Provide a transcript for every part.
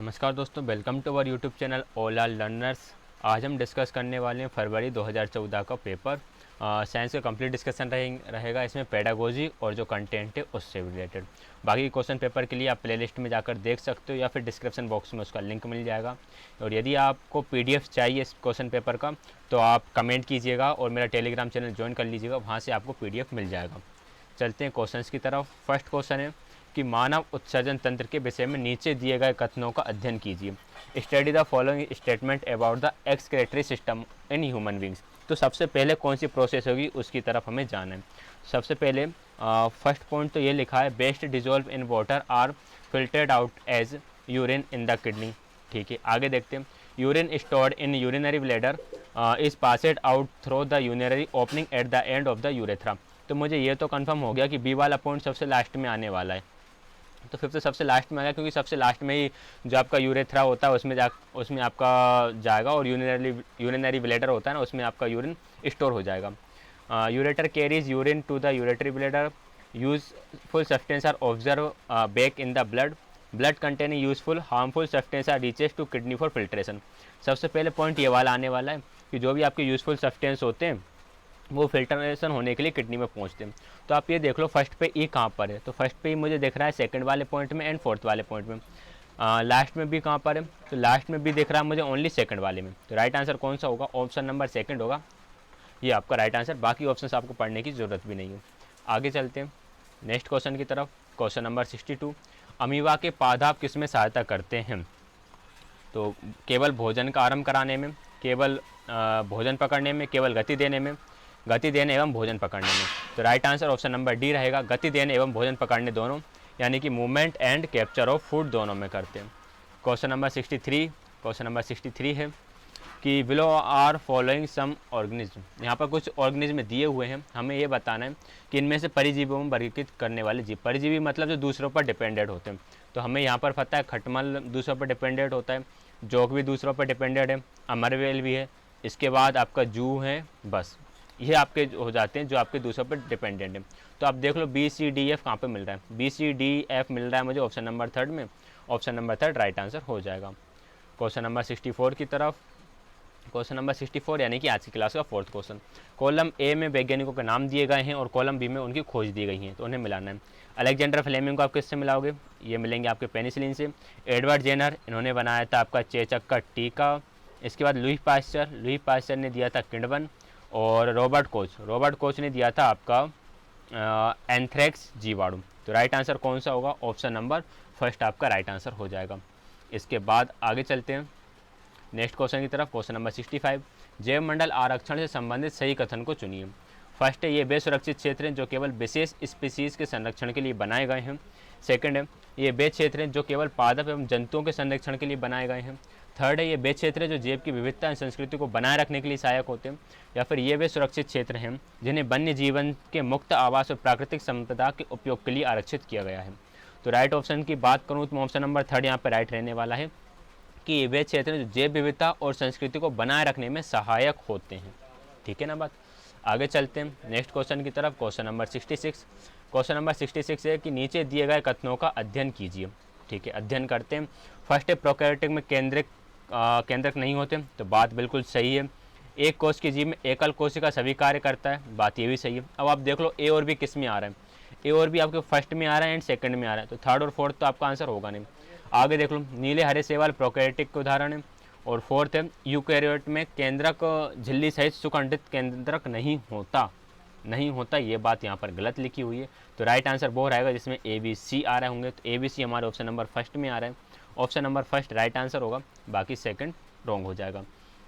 नमस्कार दोस्तों, welcome to our YouTube channel all are learners. आज हम डिस्कस करने वाले हैं फरवरी 2014 का पेपर। साइंस का कंप्लीट डिस्कशन रहेगा इसमें, पेडागोजी और जो कंटेंट है उससे रिलेटेड। बाकी क्वेश्चन पेपर के लिए आप प्लेलिस्ट में जाकर देख सकते हो या फिर डिस्क्रिप्शन बॉक्स में उसका लिंक मिल जाएगा। और यदि आपको पीडीएफ चाहिए इस क्वेश्चन पेपर का तो आप कमेंट कीजिएगा और मेरा टेलीग्राम चैनल ज्वाइन कर लीजिएगा, वहाँ से आपको पीडीएफ मिल जाएगा। चलते हैं क्वेश्चंस की तरफ। फर्स्ट क्वेश्चन है कि मानव उत्सर्जन तंत्र के विषय में नीचे दिए गए कथनों का अध्ययन कीजिए। Study the following statement about the excretory system in human beings. तो सबसे पहले कौन सी प्रोसेस होगी उसकी तरफ हमें जाना है। सबसे पहले फर्स्ट पॉइंट तो ये लिखा है, waste dissolve in water are filtered out as urine in the kidney. ठीक है, आगे देखते हैं। Urine stored in urinary bladder is passed out through the urinary opening at the end of the urethra. तो मुझे ये तो कंफर्म हो गया कि बी वाला पॉइंट सबसे लास्ट में आने वाला है। तो फिफ्थ सबसे लास्ट में आ गया, क्योंकि सबसे लास्ट में ही जो आपका यूरेथ्रा होता है उसमें आपका जाएगा, और यूरिनरी ब्लैडर होता है ना, उसमें आपका यूरिन स्टोर हो जाएगा। Ureter carries urine to the urinary bladder. Useful substance are observe back in the blood containing useful harmful substance are reaches to kidney for filtration. सबसे पहले पॉइंट ये वाला आने वाला है कि जो भी आपके यूजफुल सब्सटेंस होते हैं वो फिल्ट्रेशन होने के लिए किडनी में पहुंचते हैं। तो आप ये देख लो फर्स्ट पे ई कहाँ पर है, तो फर्स्ट पे ही मुझे दिख रहा है सेकंड वाले पॉइंट में एंड फोर्थ वाले पॉइंट में। लास्ट में भी कहाँ पर है, तो लास्ट में भी दिख रहा है मुझे ओनली सेकंड वाले में। तो राइट आंसर कौन सा होगा, ऑप्शन नंबर सेकंड होगा, ये आपका राइट आंसर। बाकी ऑप्शन आपको पढ़ने की ज़रूरत भी नहीं है। आगे चलते हैं नेक्स्ट क्वेश्चन की तरफ। क्वेश्चन नंबर 62, अमीबा के पादप किस में सहायता करते हैं। तो केवल भोजन का आरंभ कराने में, केवल भोजन पकड़ने में, केवल गति देने एवं भोजन पकड़ने में। तो right answer option number D रहेगा, गति देने एवं भोजन पकड़ने दोनों, यानी कि movement and capture of food दोनों में करते हैं। क्वेश्चन नंबर 63 है कि below are following some organism. यहाँ पर कुछ ऑर्गेनिज्म दिए हुए हैं, हमें ये बताना है कि इनमें से परिजीवियों में वर्गीकृत करने वाले जीव। परिजीवी मतलब जो दूसरों पर डिपेंडेंट होते हैं। तो हमें यहाँ पर पता है खटमल दूसरों पर डिपेंडेंट होता है, जोक भी दूसरों पर डिपेंडेंट है, अमरवेल भी है, इसके बाद आपका जू है, बस ये आपके हो जाते हैं जो आपके दूसरों पर डिपेंडेंट है। तो आप देख लो बी सी डी एफ कहाँ पे मिल रहा है, बी सी डी एफ मिल रहा है मुझे ऑप्शन नंबर थर्ड में। Option number third right answer हो जाएगा। क्वेश्चन नंबर 64 की तरफ। क्वेश्चन नंबर 64 यानी कि आज की क्लास का फोर्थ क्वेश्चन। कॉलम ए में वैज्ञानिकों के नाम दिए गए हैं और कॉलम बी में उनकी खोज दी गई है, तो उन्हें मिलाना है। अलेक्जेंडर फ्लेमिंग को आप किससे मिलाओगे, ये मिलेंगे आपके पेनिसिलिन से। एडवर्ड जेनर, इन्होंने बनाया था आपका चेचक का टीका। इसके बाद लुई पास्चर ने दिया था किण्वन। और रॉबर्ट कोच ने दिया था आपका एंथ्रेक्स जीवाणु। तो राइट आंसर कौन सा होगा, ऑप्शन नंबर फर्स्ट आपका राइट आंसर हो जाएगा। इसके बाद आगे चलते हैं नेक्स्ट क्वेश्चन की तरफ। क्वेश्चन नंबर 65, जैव मंडल आरक्षण से संबंधित सही कथन को चुनिए। फर्स्ट है, ये वे सुरक्षित क्षेत्र हैं जो केवल विशेष स्पीसीज के संरक्षण के लिए बनाए गए हैं। सेकंड है, ये वे क्षेत्र हैं जो केवल पादप एवं जंतुओं के संरक्षण के लिए बनाए गए हैं। थर्ड है, ये वे क्षेत्र है जो जैव की विविधता एवं संस्कृति को बनाए रखने के लिए सहायक होते हैं। या फिर ये वे सुरक्षित क्षेत्र हैं जिन्हें वन्य जीवन के मुक्त आवास और प्राकृतिक संपदा के उपयोग के लिए आरक्षित किया गया है। तो राइट ऑप्शन की बात करूँ तो ऑप्शन नंबर थर्ड यहाँ पर राइट रहने वाला है कि ये वे क्षेत्र जो जैव विविधता और संस्कृति को बनाए रखने में सहायक होते हैं। ठीक है ना बात। आगे चलते हैं नेक्स्ट क्वेश्चन की तरफ। क्वेश्चन नंबर 66 है कि नीचे दिए गए कथनों का अध्ययन कीजिए। ठीक है, अध्ययन करते हैं। फर्स्ट है, प्रोकैरियोटिक में केंद्रक नहीं होते, तो बात बिल्कुल सही है। एक कोश के जीव में एकल कोशिका सभी कार्य करता है, बात ये भी सही है। अब आप देख लो ए और बी किस में आ रहा है, ए और बी आपके फर्स्ट में आ रहा है एंड सेकंड में आ रहा है, तो थर्ड और फोर्थ तो आपका आंसर होगा नहीं। आगे देख लो, नीले हरे सेवाल प्रोकैरियोटिक के उदाहरण है। और फोर्थ है, यूकैरियोट में केंद्रक झिल्ली सहित सुखंडित केंद्रक नहीं होता, ये बात यहाँ पर गलत लिखी हुई है। तो राइट आंसर वो रहेगा जिसमें ए बी सी आ रहे होंगे, तो ए बी सी हमारे ऑप्शन नंबर फर्स्ट में आ रहा है। Option number first right answer होगा, बाकी सेकंड रॉन्ग हो जाएगा।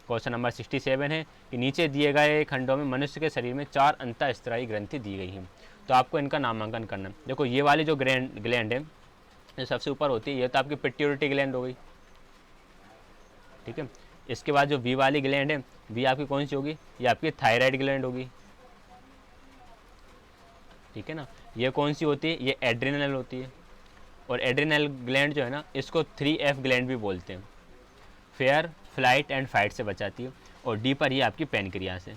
क्वेश्चन नंबर 67 है कि नीचे दिए गए खंडों में मनुष्य के शरीर में 4 अंतःस्त्रायी ग्रंथि दी गई है, तो आपको इनका नामांकन करना है। देखो ये वाली जो ग्लैंड है जो सबसे ऊपर होती है, ये तो आपकी पिट्यूटरी ग्लैंड हो गई। ठीक है, इसके बाद जो बी वाली ग्लैंड है, बी आपकी कौन सी होगी, ये आपकी थायराइड ग्लैंड होगी। ठीक है ना, ये कौन सी होती है, ये एड्रिनल होती है। और एड्रिनल ग्लैंड जो है ना, इसको 3F ग्लैंड भी बोलते हैं। फेयर, फ्लाइट एंड फाइट से बचाती है। और डी पर ये आपकी पैनक्रियास है।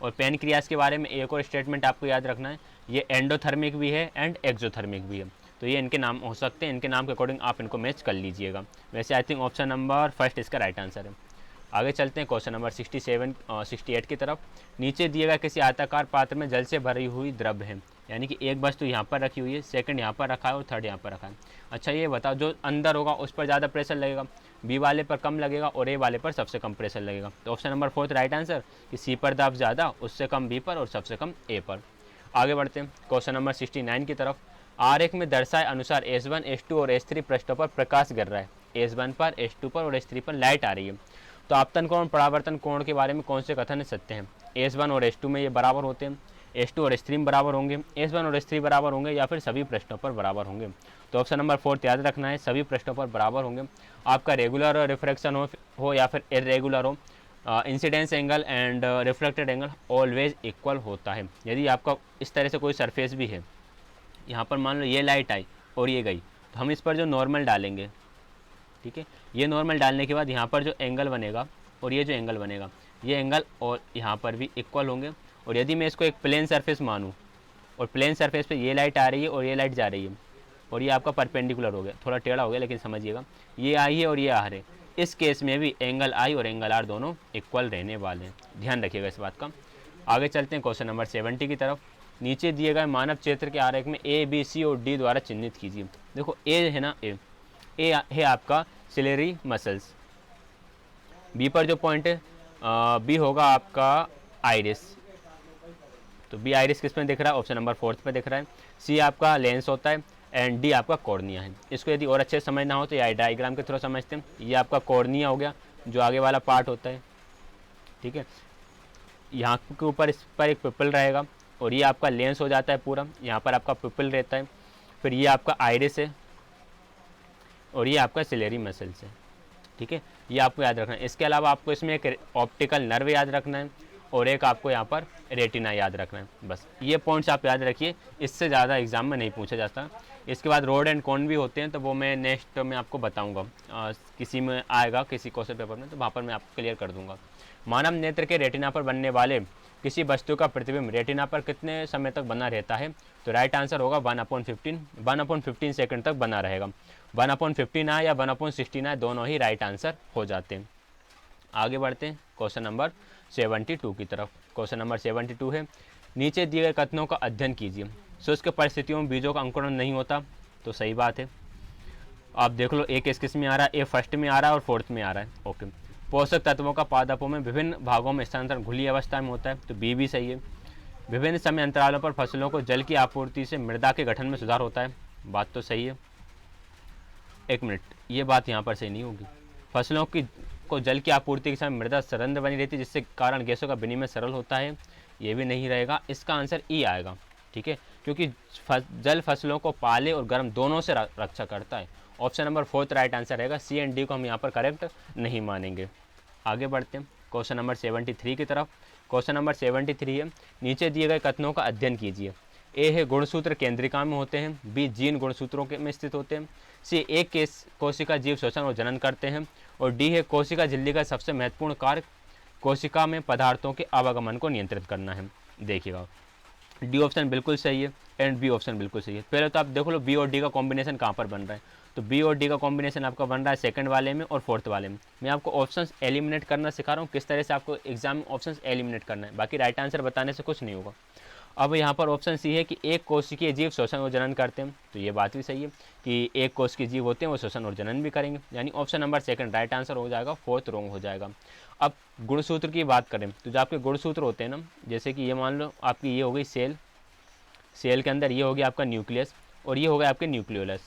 और पैनक्रियास के बारे में एक और स्टेटमेंट आपको याद रखना है, ये एंडोथर्मिक भी है एंड एक्सोथर्मिक भी है। तो ये इनके नाम हो सकते हैं, इनके नाम के अकॉर्डिंग आप इनको मैच कर लीजिएगा। वैसे I think option number first इसका राइट आंसर है। आगे चलते हैं क्वेश्चन नंबर 68 की तरफ। नीचे दिए गए किसी आयताकार पात्र में जल से भरी हुई द्रव्य है, यानी कि एक वस्तु यहाँ पर रखी हुई है, सेकंड यहाँ पर रखा है और थर्ड यहाँ पर रखा है। अच्छा ये बताओ, जो अंदर होगा उस पर ज़्यादा प्रेशर लगेगा, बी वाले पर कम लगेगा और ए वाले पर सबसे कम प्रेशर लगेगा। तो option number fourth right answer कि सी पर दाब ज़्यादा, उससे कम बी पर और सबसे कम ए पर। आगे बढ़ते हैं क्वेश्चन नंबर 69 की तरफ। आरेख में दर्शाए अनुसार S1, S2 और S3 पृष्ठों पर प्रकाश गिर रहा है। S1 पर, S2 पर और S3 पर लाइट आ रही है। तो आपतन कोण, परावर्तन कोण के बारे में कौन से कथन सत्य हैं? S1 और S2 में ये बराबर होते हैं, S2 और S3 में बराबर होंगे, S1 और S3 बराबर होंगे, या फिर सभी पृष्ठों पर बराबर होंगे। तो ऑप्शन नंबर फोर्थ याद रखना है, सभी पृष्ठों पर बराबर होंगे। आपका रेगुलर रिफ्रैक्शन हो या फिर इरेगुलर हो, incidence angle and reflected angle always equal होता है। यदि आपका इस तरह से कोई सरफेस भी है, यहाँ पर मान लो ये लाइट आई और ये गई, तो हम इस पर जो नॉर्मल डालेंगे, ठीक है, ये नॉर्मल डालने के बाद यहाँ पर जो एंगल बनेगा और ये जो एंगल बनेगा, ये एंगल और यहाँ पर भी इक्वल होंगे। और यदि मैं इसको एक प्लेन सरफेस मानूँ और प्लेन सरफेस पे ये लाइट आ रही है और ये लाइट जा रही है और ये आपका परपेंडिकुलर हो गया, थोड़ा टेढ़ा हो गया लेकिन समझिएगा, ये आई है और ये आ रहे, इस केस में भी एंगल आई और एंगल आर दोनों इक्वल रहने वाले हैं। ध्यान रखिएगा इस बात का। आगे चलते हैं क्वेश्चन नंबर 70 की तरफ। नीचे दिए गए मानव क्षेत्र के आरेख में ए, बी, सी और डी द्वारा चिन्हित कीजिए। देखो ए है ना, ए है आपका सिलेरी मसल्स, बी पर जो पॉइंट है बी होगा आपका आइरिस, तो बी आइरिस किस में दिख रहा है? ऑप्शन नंबर फोर्थ पे दिख रहा है। सी आपका लेंस होता है एंड डी आपका कॉर्निया है। इसको यदि और अच्छे से समझना हो तो ये डायग्राम के थ्रू समझते हैं। ये आपका कॉर्निया हो गया, जो आगे वाला पार्ट होता है, ठीक है, यहाँ के ऊपर इस पर एक पिपल रहेगा और ये आपका लेंस हो जाता है पूरा, यहाँ पर आपका पिपल रहता है। फिर ये आपका आइरिस है और ये आपका सिलेरी मसल्स है, ठीक है, ये आपको याद रखना है। इसके अलावा आपको इसमें एक ऑप्टिकल नर्व याद रखना है और एक आपको यहाँ पर रेटिना याद रखना है। बस ये पॉइंट्स आप याद रखिए, इससे ज़्यादा एग्जाम में नहीं पूछा जाता। इसके बाद रोड एंड कॉन भी होते हैं, तो वो मैं नेक्स्ट में आपको बताऊंगा, किसी में आएगा किसी क्वेश्चन पेपर में, तो वहाँ पर मैं आपको क्लियर कर दूंगा। मानव नेत्र के रेटिना पर बनने वाले किसी वस्तु का प्रतिबिंब रेटिना पर कितने समय तक बना रहता है? तो राइट आंसर होगा 1/15 सेकंड तक बना रहेगा। 1/15 आए या 1/16 आए, दोनों ही राइट आंसर हो जाते हैं। आगे बढ़ते हैं क्वेश्चन नंबर 72 की तरफ। क्वेश्चन नंबर 72 है, नीचे दिए गए कथनों का अध्ययन कीजिए। शुष्क परिस्थितियों में बीजों का अंकुरण नहीं होता, तो सही बात है। आप देख लो, ए किस में आ रहा है? ए फर्स्ट में आ रहा है और फोर्थ में आ रहा है, ओके। पोषक तत्वों का पादपों में विभिन्न भागों में स्थानांतरण घुली अवस्था में होता है, तो बी भी सही है। विभिन्न समय अंतरालों पर फसलों को जल की आपूर्ति से मृदा के गठन में सुधार होता है, बात तो सही है। एक मिनट, ये बात यहाँ पर सही नहीं होगी। फसलों को जल की आपूर्ति के समय मृदा सरंध्र बनी रहती है, जिससे कारण गैसों का विनिमय सरल होता है, ये भी नहीं रहेगा। इसका आंसर ई आएगा, ठीक है, क्योंकि जल फसलों को पाले और गर्म दोनों से रक्षा करता है। Option number fourth right answer रहेगा। सी एंड डी को हम यहाँ पर करेक्ट नहीं मानेंगे। आगे बढ़ते हैं क्वेश्चन नंबर 73 की तरफ। क्वेश्चन नंबर 73 है, नीचे दिए गए कथनों का अध्ययन कीजिए। ए है गुणसूत्र केंद्रिका में होते हैं, बी जीन गुणसूत्रों में स्थित होते हैं, सी एक कोशिका जीव श्वसन और जनन करते हैं, और डी है कोशिका झिल्ली का सबसे महत्वपूर्ण कार्य कोशिका में पदार्थों के आवागमन को नियंत्रित करना है। देखिएगा, डी ऑप्शन बिल्कुल सही है एंड बी ऑप्शन बिल्कुल सही है। पहले तो आप देखो लो बी और डी का कॉम्बिनेशन कहाँ पर बन रहा है, तो बी और डी का कॉम्बिनेशन आपका बन रहा है सेकंड वाले में और फोर्थ वाले में। मैं आपको ऑप्शंस एलिमिनेट करना सिखा रहा हूँ, किस तरह से आपको एग्जाम में ऑप्शंस एलिमिनेट करना है, बाकी राइट आंसर बताने से कुछ नहीं होगा। अब यहाँ पर ऑप्शन सी है कि एक कोशिकीय जीव श्वसन और जनन करते हैं, तो ये बात भी सही है कि एक कोशिकीय जीव होते हैं वो श्वसन और जनन भी करेंगे, यानी option number second right answer हो जाएगा, फोर्थ रॉन्ग हो जाएगा। अब गुणसूत्र की बात करें तो जो आपके गुणसूत्र होते हैं ना, जैसे कि ये मान लो आपकी ये हो गई सेल, सेल के अंदर ये हो गया आपका न्यूक्लियस और ये हो गया आपके न्यूक्लियोलस,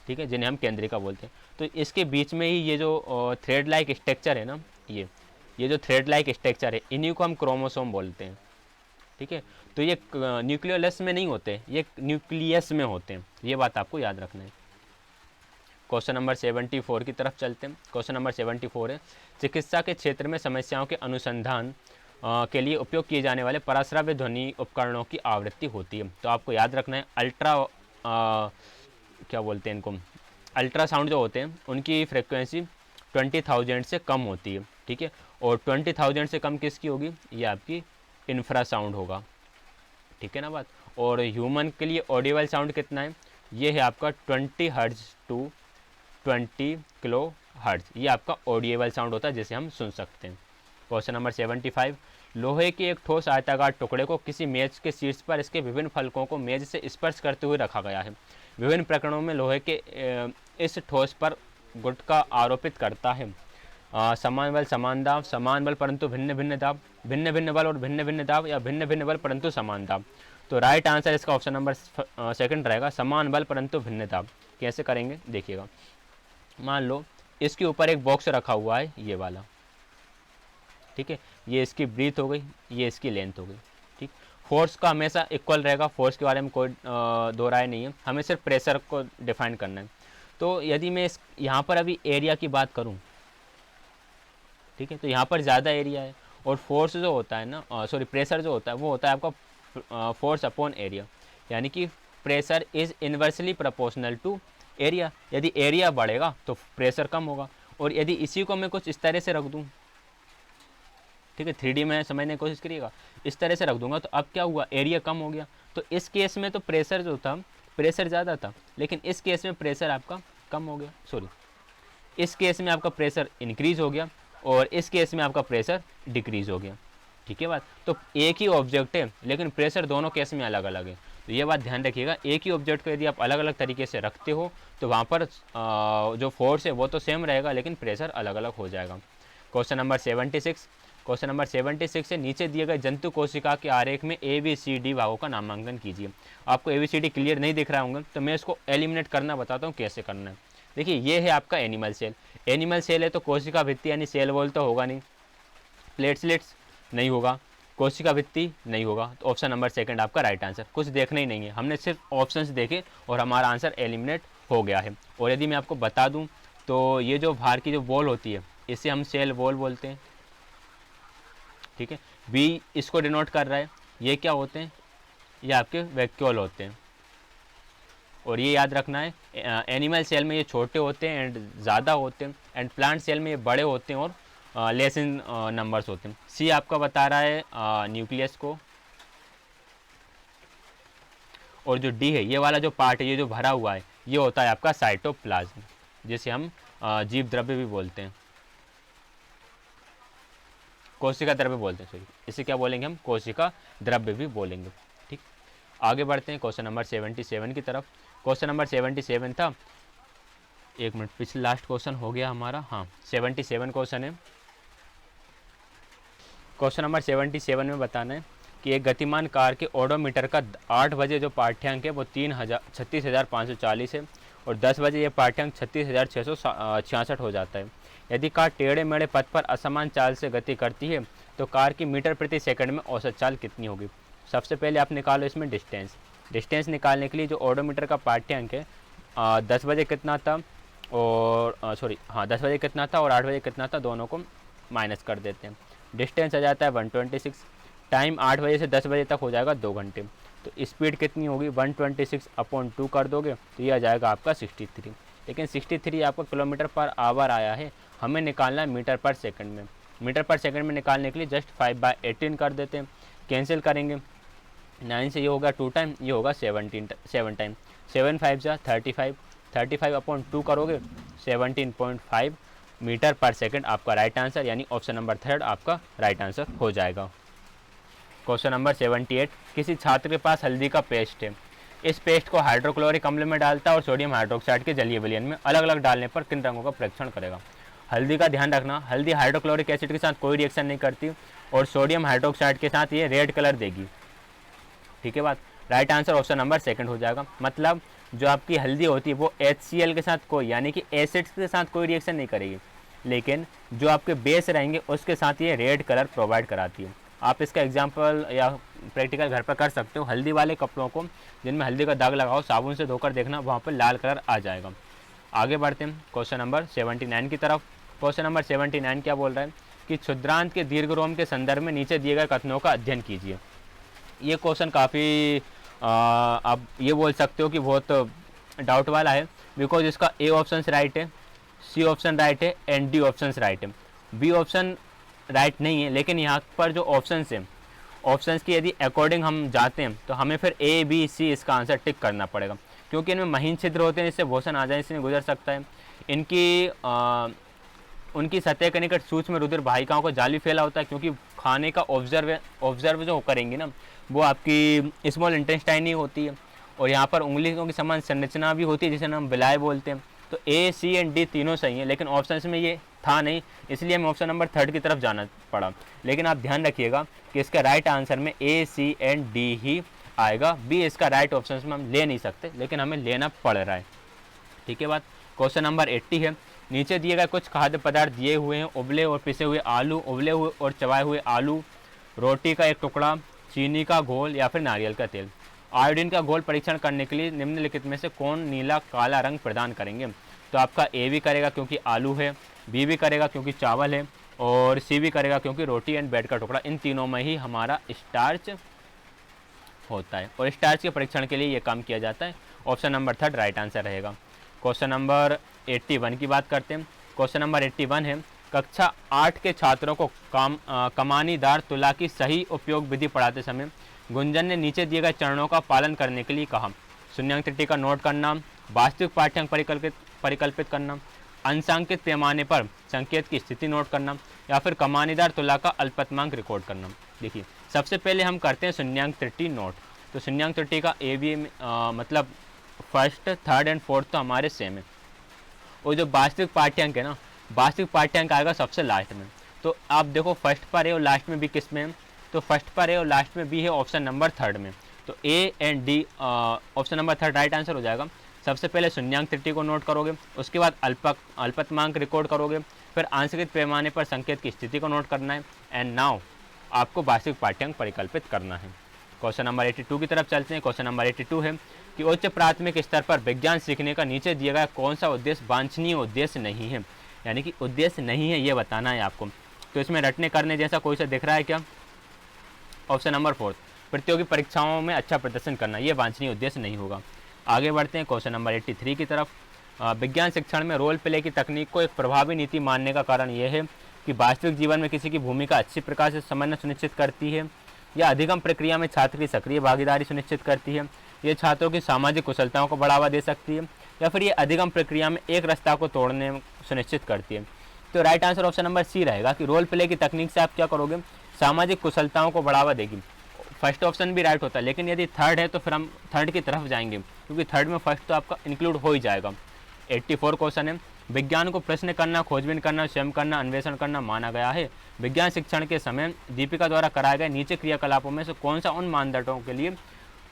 ठीक है, जिन्हें हम केंद्रिका बोलते हैं। तो इसके बीच में ही ये जो थ्रेड लाइक स्ट्रक्चर है ना, ये जो थ्रेड लाइक स्ट्रक्चर है, इन्हीं को हम क्रोमोसोम बोलते हैं, ठीक है। तो ये न्यूक्लियोलस में नहीं होते, ये न्यूक्लियस में होते हैं, ये बात आपको याद रखना है। क्वेश्चन नंबर 74 की तरफ चलते हैं। क्वेश्चन नंबर 74 है, चिकित्सा के क्षेत्र में समस्याओं के अनुसंधान के लिए उपयोग किए जाने वाले पराश्रव्य ध्वनि उपकरणों की आवृत्ति होती है। तो आपको याद रखना है क्या बोलते हैं इनको, अल्ट्रासाउंड जो होते हैं उनकी फ्रिक्वेंसी 20,000 से कम होती है, ठीक है, और 20,000 से कम किसकी होगी? ये आपकी इंफ्रासाउंड होगा, ठीक है ना बात। और ह्यूमन के लिए ऑडिबल साउंड कितना है? ये है आपका 20 हर्ट्ज टू 20 किलो हर्ट्ज, ये आपका ऑडिएबल साउंड होता है जिसे हम सुन सकते हैं। क्वेश्चन नंबर 75, लोहे के एक ठोस आयताकार टुकड़े को किसी मेज के शीर्ष पर इसके विभिन्न फलकों को मेज से स्पर्श करते हुए रखा गया है। विभिन्न प्रकरणों में लोहे के इस ठोस पर गुटका आरोपित करता है। समान बल समान दाब, समान बल परंतु भिन्न भिन्न दाब, भिन्न भिन्न बल और भिन्न भिन्न दाब, या भिन्न भिन्न बल परंतु समान दाब। तो राइट आंसर इसका ऑप्शन नंबर सेकंड रहेगा, समान बल परंतु भिन्न दाब। कैसे करेंगे देखिएगा। मान लो इसके ऊपर एक बॉक्स रखा हुआ है, ये वाला, ठीक है, ये इसकी ब्रीथ हो गई, ये इसकी लेंथ हो गई, ठीक। फोर्स का हमेशा इक्वल रहेगा, फोर्स के बारे में कोई दो राय नहीं है, हमें सिर्फ प्रेशर को डिफाइन करना है। तो यदि मैं इस यहाँ पर अभी एरिया की बात करूँ, ठीक है, तो यहाँ पर ज़्यादा एरिया है, और फोर्स जो होता है ना, सॉरी प्रेशर जो होता है वो होता है आपका फोर्स अपॉन एरिया, यानी कि pressure is inversely proportional to area. यदि एरिया बढ़ेगा तो प्रेशर कम होगा, और यदि इसी को मैं कुछ इस तरह से रख दूँ, ठीक है, 3D में समझने की कोशिश करिएगा, इस तरह से रख दूंगा, तो अब क्या हुआ, एरिया कम हो गया। तो इस केस में तो प्रेशर जो था, प्रेशर ज़्यादा था, लेकिन इस केस में प्रेशर आपका कम हो गया, सॉरी इस केस में आपका प्रेशर इंक्रीज हो गया, और इस केस में आपका प्रेशर डिक्रीज हो गया, ठीक है बात। तो एक ही ऑब्जेक्ट है लेकिन प्रेशर दोनों केस में अलग अलग है, तो ये बात ध्यान रखिएगा। एक ही ऑब्जेक्ट को यदि आप अलग अलग तरीके से रखते हो तो वहाँ पर जो फोर्स है वो तो सेम रहेगा, लेकिन प्रेशर अलग अलग हो जाएगा। क्वेश्चन नंबर 76, क्वेश्चन नंबर 76 से नीचे दिए गए जंतु कोशिका के आरेख में ABCD भागों का नामांकन कीजिए। आपको ABCD क्लियर नहीं दिख रहा होगा तो मैं इसको एलिमिनेट करना बताता हूँ कैसे करना है। देखिए ये है आपका एनिमल सेल, एनिमल सेल है तो कोशिका भित्ति यानी सेल वॉल तो होगा नहीं, प्लेटलेट्स नहीं होगा, कोशिका भित्ति नहीं होगा, तो ऑप्शन नंबर सेकंड आपका राइट आंसर। कुछ देखना ही नहीं है, हमने सिर्फ ऑप्शंस देखे और हमारा आंसर एलिमिनेट हो गया है। और यदि मैं आपको बता दूं तो ये जो बाहर की जो वॉल होती है इसे हम सेल वॉल बोलते हैं, ठीक है। बी इसको डिनोट कर रहा है, ये क्या होते हैं, ये आपके वैक्यूल होते हैं, और ये याद रखना है एनिमल सेल में ये छोटे होते हैं एंड ज़्यादा होते हैं, एंड प्लांट सेल में ये बड़े होते हैं और लेस इन नंबर्स होते हैं। सी आपका बता रहा है न्यूक्लियस को, और जो डी है ये वाला जो पार्ट है, ये जो भरा हुआ है, ये होता है आपका साइटोप्लाज्म, जिसे हम जीव द्रव्य भी बोलते हैं, कोशिका द्रव्य बोलते हैं, सॉरी इसे क्या बोलेंगे हम, कोशिका द्रव्य भी बोलेंगे, ठीक। आगे बढ़ते हैं क्वेश्चन नंबर 77 की तरफ। क्वेश्चन नंबर 77 था, एक मिनट, पिछले लास्ट क्वेश्चन हो गया हमारा, हाँ 77 क्वेश्चन है। क्वेश्चन नंबर 77 में बताना है कि एक गतिमान कार के ओडोमीटर का 8 बजे जो पाठ्यांक है वो 36,540 है, और 10 बजे ये पाठ्यांक 36,666 हो जाता है। यदि कार टेढ़े मेढ़े पथ पर असमान चाल से गति करती है तो कार की मीटर प्रति सेकंड में औसत चाल कितनी होगी। सबसे पहले आप निकालो इसमें डिस्टेंस। डिस्टेंस निकालने के लिए जो ओडोमीटर का पाठ्यांक है 10 बजे कितना था, और 10 बजे कितना था और 8 बजे कितना था, दोनों को माइनस कर देते हैं। डिस्टेंस आ जाता है 126, टाइम 8 बजे से 10 बजे तक हो जाएगा 2 घंटे, तो स्पीड कितनी होगी 126/2 कर दोगे तो ये आ जाएगा आपका 63। लेकिन 63 आपका किलोमीटर पर आवर आया है, हमें निकालना है मीटर पर सेकंड में। मीटर पर सेकंड में निकालने के लिए जस्ट 5/18 कर देते हैं, कैंसिल करेंगे 9 से ये होगा 2 टाइम, ये होगा 7 टाइम, 7 5 जा 35, 35/2 करोगे 17.5 मीटर पर सेकंड आपका राइट आंसर, यानी ऑप्शन नंबर 3 आपका राइट आंसर हो जाएगा। क्वेश्चन नंबर 78, किसी छात्र के पास हल्दी का पेस्ट है, इस पेस्ट को हाइड्रोक्लोरिक अम्ल में डालता है और सोडियम हाइड्रोक्साइड के जलीय विलयन में अलग अलग डालने पर किन रंगों का परीक्षण करेगा। हल्दी का ध्यान रखना, हल्दी हाइड्रोक्लोरिक एसिड के साथ कोई रिएक्शन नहीं करती और सोडियम हाइड्रोक्साइड के साथ ये रेड कलर देगी, ठीक है बात। राइट आंसर ऑप्शन नंबर 2 हो जाएगा। मतलब जो आपकी हल्दी होती है वो HCl के साथ कोई, यानी कि एसिड्स के साथ कोई रिएक्शन नहीं करेगी, लेकिन जो आपके बेस रहेंगे उसके साथ ये रेड कलर प्रोवाइड कराती है। आप इसका एग्जाम्पल या प्रैक्टिकल घर पर कर सकते हो। हल्दी वाले कपड़ों को जिनमें हल्दी का दाग लगाओ, साबुन से धोकर देखना, वहाँ पर लाल कलर आ जाएगा। आगे बढ़ते हैं क्वेश्चन नंबर 79 की तरफ। क्वेश्चन नंबर 79 क्या बोल रहा है कि क्षुद्रांत के दीर्घरोम के संदर्भ में नीचे दिए गए कथनों का अध्ययन कीजिए। ये क्वेश्चन काफ़ी आप ये बोल सकते हो कि बहुत डाउट वाला है, बिकॉज इसका ए ऑप्शन राइट है, सी ऑप्शन राइट है एंड डी ऑप्शन राइट है। बी ऑप्शन राइट नहीं है, लेकिन यहाँ पर जो ऑप्शंस हैं, ऑप्शंस की यदि अकॉर्डिंग हम जाते हैं तो हमें फिर A B C इसका आंसर टिक करना पड़ेगा, क्योंकि इनमें महीन छिद्र होते हैं जिससे भोषण आसानी से गुजर सकता है। इनकी उनकी सतह के निकट सूक्ष्म रुधिर वाहिकाओं का जाल भी फैला होता है, क्योंकि खाने का ऑब्जर्व जो करेंगे ना वो आपकी स्मॉल इंटेस्टाइन ही होती है, और यहाँ पर उंगलियों की समान संरचना भी होती है जिसे हम विलाय बोलते हैं। तो ए, सी एंड डी तीनों सही हैं, लेकिन ऑप्शन में ये था नहीं, इसलिए हमें ऑप्शन नंबर 3 की तरफ जाना पड़ा। लेकिन आप ध्यान रखिएगा कि इसका राइट आंसर में ए, सी एंड डी ही आएगा। बी इसका राइट ऑप्शन में हम ले नहीं सकते, लेकिन हमें लेना पड़ रहा है। ठीक है बात। क्वेश्चन नंबर 80 है, नीचे दिए गए कुछ खाद्य पदार्थ दिए हुए हैं, उबले और पिसे हुए आलू, उबले हुए और चबाए हुए आलू, रोटी का एक टुकड़ा, चीनी का घोल या फिर नारियल का तेल। आयोडीन का घोल परीक्षण करने के लिए निम्नलिखित में से कौन नीला काला रंग प्रदान करेंगे? तो आपका ए भी करेगा क्योंकि आलू है, बी भी करेगा क्योंकि चावल है, और सी भी करेगा क्योंकि रोटी एंड ब्रेड का टुकड़ा। इन तीनों में ही हमारा स्टार्च होता है, और स्टार्च के परीक्षण के लिए ये काम किया जाता है। ऑप्शन नंबर 3 राइट आंसर रहेगा। क्वेश्चन नंबर 81 की बात करते हैं। क्वेश्चन नंबर 81 है, कक्षा 8 के छात्रों को कमानीदार तुला की सही उपयोग विधि पढ़ाते समय गुंजन ने नीचे दिए गए चरणों का पालन करने के लिए कहा। शून्यांक त्रुटि का नोट करना, वास्तविक पाठ्यांक परिकल्पित करना, अंशांकित पैमाने पर संकेत की स्थिति नोट करना, या फिर कमानीदार तुला का अल्पतमांक रिकॉर्ड करना। देखिए, सबसे पहले हम करते हैं शून्यांक त्रुटि नोट। तो शून्यांक त्रुटि का ए बी मतलब फर्स्ट, थर्ड एंड फोर्थ तो हमारे सेम है, और जो वास्तविक पाठ्यांक है ना, वास्तविक पाठ्यांक आएगा सबसे लास्ट में। तो आप देखो फर्स्ट पर है और लास्ट में बी किस में है? तो फर्स्ट पर है और लास्ट में बी है ऑप्शन नंबर 3 में। तो A and D option number 3 right answer हो जाएगा। सबसे पहले शून्यांक त्रुटि को नोट करोगे, उसके बाद अल्पतमांक रिकॉर्ड करोगे, फिर आंशिक पैमाने पर संकेत की स्थिति को नोट करना है, एंड नाउ आपको वास्तविक पाठ्यांक परिकल्पित करना है। क्वेश्चन नंबर 82 की तरफ चलते हैं। क्वेश्चन नंबर 82 है कि उच्च प्राथमिक स्तर पर विज्ञान सीखने का नीचे दिया गया कौन सा उद्देश्य वांछनीय उद्देश्य नहीं है? यानी कि उद्देश्य नहीं है ये बताना है आपको। तो इसमें रटने करने जैसा कोई सा दिख रहा है क्या? ऑप्शन नंबर 4 प्रतियोगी परीक्षाओं में अच्छा प्रदर्शन करना, ये वांछनीय उद्देश्य नहीं होगा। आगे बढ़ते हैं क्वेश्चन नंबर 83 की तरफ। विज्ञान शिक्षण में रोल प्ले की तकनीक को एक प्रभावी नीति मानने का कारण यह है कि वास्तविक जीवन में किसी की भूमिका अच्छी प्रकार से समझना सुनिश्चित करती है, या अधिगम प्रक्रिया में छात्र की सक्रिय भागीदारी सुनिश्चित करती है, ये छात्रों की सामाजिक कुशलताओं को बढ़ावा दे सकती है, या फिर ये अधिगम प्रक्रिया में एक रास्ता को तोड़ने सुनिश्चित करती है। तो right answer option number C रहेगा कि रोल प्ले की तकनीक से आप क्या करोगे? सामाजिक कुशलताओं को बढ़ावा देगी। फर्स्ट ऑप्शन भी राइट होता है, लेकिन यदि थर्ड है तो फिर हम थर्ड की तरफ जाएंगे, क्योंकि थर्ड में फर्स्ट तो आपका इंक्लूड हो ही जाएगा। 84 क्वेश्चन है, विज्ञान को प्रश्न करना, खोजबीन करना, स्वयं करना, अन्वेषण करना माना गया है। विज्ञान शिक्षण के समय दीपिका द्वारा कराए गए नीचे क्रियाकलापों में से कौन सा उन मानदंडों के लिए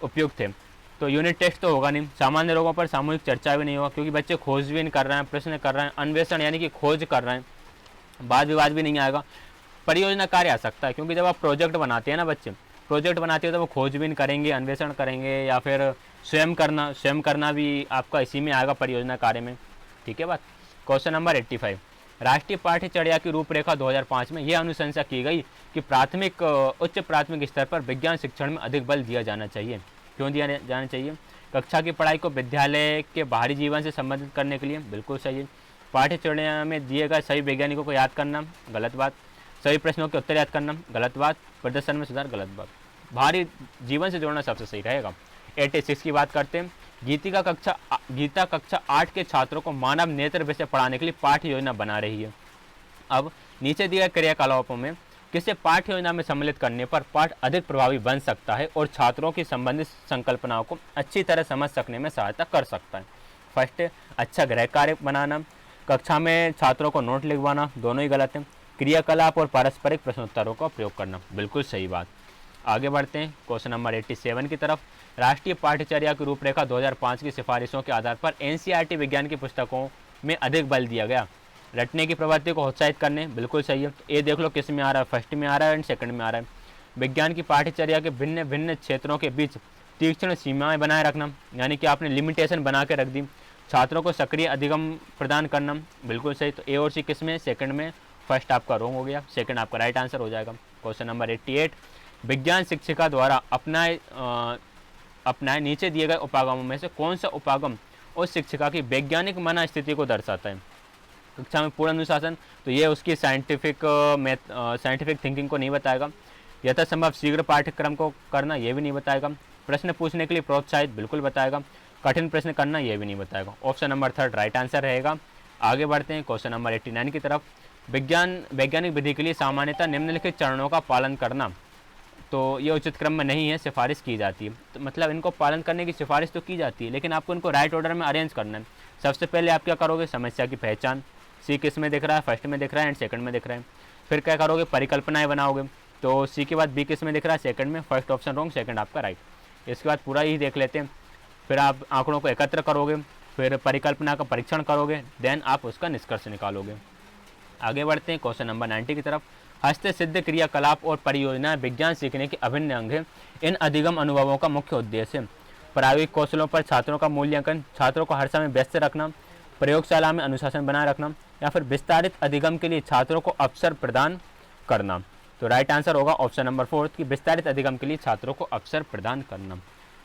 उपयुक्त है? तो यूनिट टेस्ट तो होगा नहीं, सामान्य रोगों पर सामूहिक चर्चा भी नहीं होगा, क्योंकि बच्चे खोजबीन कर रहे हैं, प्रश्न कर रहे हैं, अन्वेषण यानी कि खोज कर रहे हैं, वाद विवाद भी नहीं आएगा। परियोजना कार्य आ सकता है, क्योंकि जब आप प्रोजेक्ट बनाते हैं ना, बच्चे प्रोजेक्ट बनाते हैं तो वो खोजबीन करेंगे, अन्वेषण करेंगे, या फिर स्वयं करना भी आपका इसी में आएगा परियोजना कार्य में। ठीक है बात। क्वेश्चन नंबर 85, राष्ट्रीय पाठ्यचर्या की रूपरेखा 2005 में यह अनुशंसा की गई कि उच्च प्राथमिक स्तर पर विज्ञान शिक्षण में अधिक बल दिया जाना चाहिए। क्यों दिया जाना चाहिए? कक्षा की पढ़ाई को विद्यालय के बाहरी जीवन से संबंधित करने के लिए, बिल्कुल सही है। पाठ्यचर्या में दिए गए सभी वैज्ञानिकों को याद करना, गलत बात। सभी प्रश्नों के उत्तर याद करना, गलत बात। प्रदर्शन में सुधार, गलत बात। बाहरी जीवन से जोड़ना सबसे सही रहेगा। 86 की बात करते हैं। गीता कक्षा 8 के छात्रों को मानव नेत्र विषय पढ़ाने के लिए पाठ्य योजना बना रही है। अब नीचे दिए गए क्रियाकलापों में किसे पाठ्य योजना में सम्मिलित करने पर पाठ अधिक प्रभावी बन सकता है और छात्रों की संबंधित संकल्पनाओं को अच्छी तरह समझ सकने में सहायता कर सकता है? फर्स्ट, अच्छा गृह कार्य बनाना, कक्षा में छात्रों को नोट लिखवाना, दोनों ही गलत हैं। क्रियाकलाप और पारस्परिक प्रश्नोत्तरों का प्रयोग करना, बिल्कुल सही बात। आगे बढ़ते हैं क्वेश्चन नंबर 87 की तरफ। राष्ट्रीय पाठ्यचर्या की रूपरेखा 2005 की सिफारिशों के आधार पर एनसीईआरटी विज्ञान की पुस्तकों में अधिक बल दिया गया। रटने की प्रवृत्ति को उत्साहित करने, बिल्कुल सही है। ये देख लो किस में आ रहा है, फर्स्ट में आ रहा है एंड सेकंड में आ रहा है। विज्ञान की पाठ्यचर्या के भिन्न भिन्न क्षेत्रों के बीच तीक्ष्ण सीमाएं बनाए रखना, यानी कि आपने लिमिटेशन बना के रख दी। छात्रों को सक्रिय अधिगम प्रदान करना, बिल्कुल सही। तो ए और सी किस में? सेकंड में। फर्स्ट आपका रॉन्ग हो गया, सेकंड आपका राइट आंसर हो जाएगा। क्वेश्चन नंबर 88, विज्ञान शिक्षिका द्वारा अपनाए नीचे दिए गए उपागमों में से कौन सा उपागम उस शिक्षिका की वैज्ञानिक मना स्थिति को दर्शाता है? कक्षा में पूर्ण अनुशासन, तो ये उसकी साइंटिफिक थिंकिंग को नहीं बताएगा। यथासंभव शीघ्र पाठ्यक्रम को करना, ये भी नहीं बताएगा। प्रश्न पूछने के लिए प्रोत्साहित, बिल्कुल बताएगा। कठिन प्रश्न करना ये भी नहीं बताएगा। ऑप्शन नंबर 3 राइट आंसर रहेगा। आगे बढ़ते हैं क्वेश्चन नंबर 89 की तरफ। वैज्ञानिक विधि के लिए सामान्यतः निम्नलिखित चरणों का पालन करना, तो ये उचित क्रम में नहीं है, सिफारिश की जाती है। तो मतलब इनको पालन करने की सिफारिश तो की जाती है, लेकिन आपको इनको राइट ऑर्डर में अरेंज करना है। सबसे पहले आप क्या करोगे, समस्या की पहचान, सी किस में दिख रहा है, फर्स्ट में दिख रहा है एंड सेकंड में दिख रहा है। फिर क्या करोगे, परिकल्पनाएं बनाओगे, तो सी के बाद बी किस में दिख रहा है, सेकंड में, फर्स्ट ऑप्शन रॉन्ग, सेकंड आपका राइट। इसके बाद पूरा ही देख लेते हैं। फिर आप आंकड़ों को एकत्र करोगे, फिर परिकल्पना का परीक्षण करोगे, देन आप उसका निष्कर्ष निकालोगे। आगे बढ़ते हैं क्वेश्चन नंबर 90 की तरफ। हस्त सिद्ध क्रियाकलाप और परियोजना विज्ञान सीखने के अभिन्न अंग है। इन अधिगम अनुभवों का मुख्य उद्देश्य है प्रायोगिक कौशलों पर छात्रों का मूल्यांकन, छात्रों को हर समय व्यस्त रखना, प्रयोगशाला में अनुशासन बनाए रखना, या फिर विस्तारित अधिगम के लिए छात्रों को अवसर प्रदान करना। तो राइट आंसर होगा ऑप्शन नंबर 4 कि विस्तारित अधिगम के लिए छात्रों को अवसर प्रदान करना।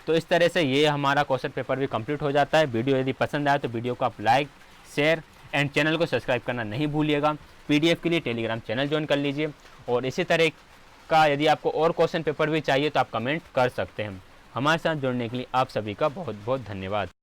तो इस तरह से ये हमारा क्वेश्चन पेपर भी कंप्लीट हो जाता है। वीडियो यदि पसंद आए तो वीडियो को आप लाइक, शेयर एंड चैनल को सब्सक्राइब करना नहीं भूलिएगा। पीडीएफ के लिए टेलीग्राम चैनल ज्वाइन कर लीजिए, और इसी तरह का यदि आपको और क्वेश्चन पेपर भी चाहिए तो आप कमेंट कर सकते हैं। हमारे साथ जुड़ने के लिए आप सभी का बहुत बहुत धन्यवाद।